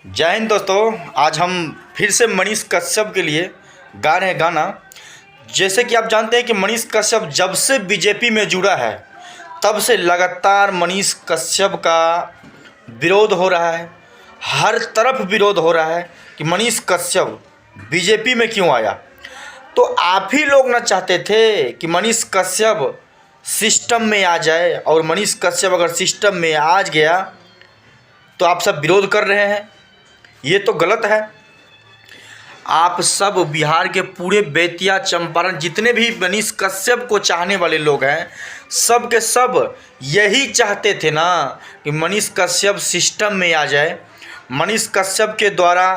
जय हिंद दोस्तों। आज हम फिर से मनीष कश्यप के लिए गा रहे हैं गाना। जैसे कि आप जानते हैं कि मनीष कश्यप जब से बीजेपी में जुड़ा है तब से लगातार मनीष कश्यप का विरोध हो रहा है। हर तरफ विरोध हो रहा है कि मनीष कश्यप बीजेपी में क्यों आया। तो आप ही लोग ना चाहते थे कि मनीष कश्यप सिस्टम में आ जाए, और मनीष कश्यप अगर सिस्टम में आ गया तो आप सब विरोध कर रहे हैं। ये तो गलत है। आप सब बिहार के पूरे बेतिया, चंपारण जितने भी मनीष कश्यप को चाहने वाले लोग हैं, सब के सब यही चाहते थे ना कि मनीष कश्यप सिस्टम में आ जाए। मनीष कश्यप के द्वारा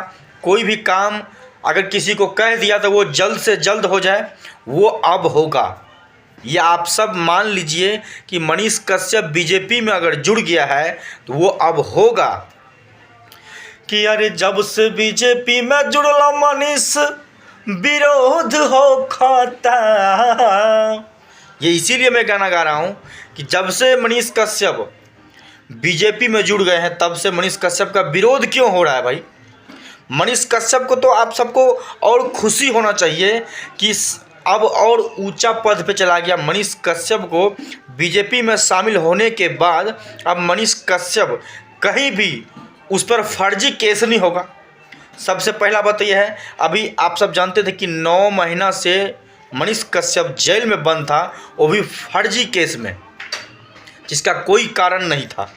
कोई भी काम अगर किसी को कह दिया तो वो जल्द से जल्द हो जाए, वो अब होगा। ये आप सब मान लीजिए कि मनीष कश्यप बीजेपी में अगर जुड़ गया है तो वो अब होगा कि अरे जब से बीजेपी में जुड़ला मनीष विरोध हो खाता। ये इसीलिए मैं गाना गा रहा हूँ कि जब से मनीष कश्यप बीजेपी में जुड़ गए हैं तब से मनीष कश्यप का विरोध क्यों हो रहा है भाई। मनीष कश्यप को तो आप सबको और खुशी होना चाहिए कि अब और ऊंचा पद पे चला गया। मनीष कश्यप को बीजेपी में शामिल होने के बाद अब मनीष कश्यप कहीं भी उस पर फर्जी केस नहीं होगा। सबसे पहला बात यह है, अभी आप सब जानते थे कि 9 महीना से मनीष कश्यप जेल में बंद था, वो भी फर्जी केस में, जिसका कोई कारण नहीं था।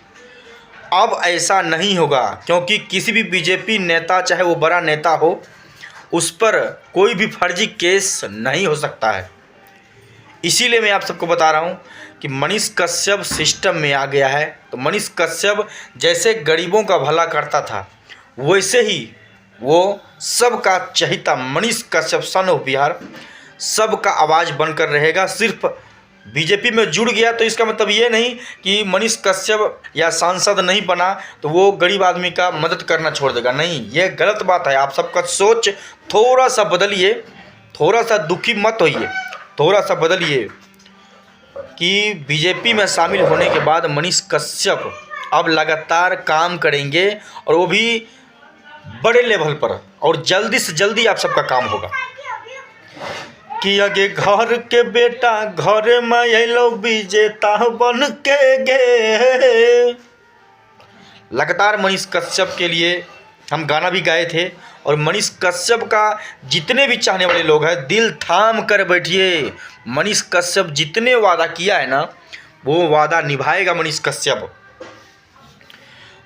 अब ऐसा नहीं होगा, क्योंकि किसी भी बीजेपी नेता, चाहे वो बड़ा नेता हो, उस पर कोई भी फर्जी केस नहीं हो सकता है। इसीलिए मैं आप सबको बता रहा हूँ कि मनीष कश्यप सिस्टम में आ गया है। तो मनीष कश्यप जैसे गरीबों का भला करता था, वैसे ही वो सबका चहेता मनीष कश्यप सन ऑफ बिहार सबका आवाज़ बनकर रहेगा। सिर्फ बीजेपी में जुड़ गया तो इसका मतलब ये नहीं कि मनीष कश्यप या सांसद नहीं बना तो वो गरीब आदमी का मदद करना छोड़ देगा। नहीं, ये गलत बात है। आप सबका सोच थोड़ा सा बदलिए, थोड़ा सा दुखी मत होइए, थोड़ा सा बदलिए कि बीजेपी में शामिल होने के बाद मनीष कश्यप अब लगातार काम करेंगे, और वो भी बड़े लेवल पर, और जल्दी से जल्दी आप सबका काम होगा कि आगे घर के बेटा घर में अलो विजेता बन के गे। लगातार मनीष कश्यप के लिए हम गाना भी गाए थे, और मनीष कश्यप का जितने भी चाहने वाले लोग हैं दिल थाम कर बैठिए। मनीष कश्यप जितने वादा किया है ना, वो वादा निभाएगा मनीष कश्यप।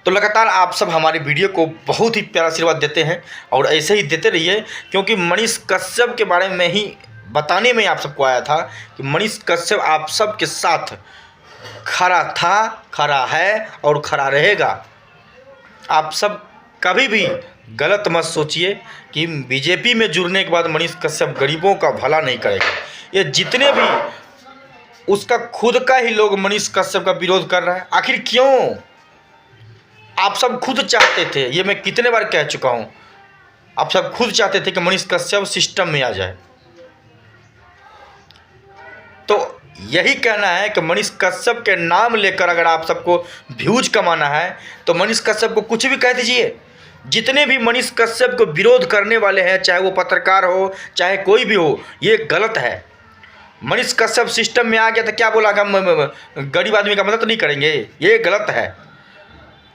तो लगातार आप सब हमारे वीडियो को बहुत ही प्यारा आशीर्वाद देते हैं, और ऐसे ही देते रहिए, क्योंकि मनीष कश्यप के बारे में ही बताने में आप सबको आया था कि मनीष कश्यप आप सब के साथ खड़ा था, खड़ा है और खड़ा रहेगा। आप सब कभी भी गलत मत सोचिए कि बीजेपी में जुड़ने के बाद मनीष कश्यप गरीबों का भला नहीं करेगा। ये जितने भी उसका खुद का ही लोग मनीष कश्यप का विरोध कर रहा है, आखिर क्यों? आप सब खुद चाहते थे, ये मैं कितने बार कह चुका हूँ, आप सब खुद चाहते थे कि मनीष कश्यप सिस्टम में आ जाए। तो यही कहना है कि मनीष कश्यप के नाम लेकर अगर आप सबको व्यूज कमाना है तो मनीष कश्यप को कुछ भी कह दीजिए। जितने भी मनीष कश्यप को विरोध करने वाले हैं, चाहे वो पत्रकार हो चाहे कोई भी हो, ये गलत है। मनीष कश्यप सिस्टम में आ गया तो क्या बोला, हम गरीब आदमी का मदद नहीं करेंगे, ये गलत है।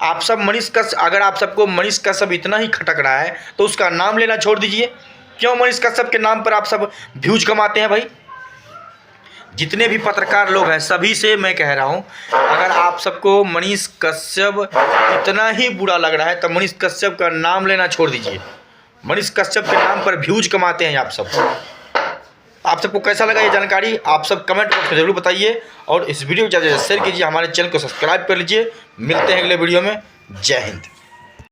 आप सब मनीष कश्यप, अगर आप सबको मनीष कश्यप इतना ही खटक रहा है तो उसका नाम लेना छोड़ दीजिए। क्यों मनीष कश्यप के नाम पर आप सब व्यूज कमाते हैं भाई? जितने भी पत्रकार लोग हैं सभी से मैं कह रहा हूं, अगर आप सबको मनीष कश्यप इतना ही बुरा लग रहा है तो मनीष कश्यप का नाम लेना छोड़ दीजिए। मनीष कश्यप के नाम पर व्यूज कमाते हैं आप सब। आप सबको कैसा लगा ये जानकारी, आप सब कमेंट बॉक्स में ज़रूर बताइए, और इस वीडियो को ज़्यादा से ज़्यादा शेयर कीजिए, हमारे चैनल को सब्सक्राइब कर लीजिए। मिलते हैं अगले वीडियो में। जय हिंद।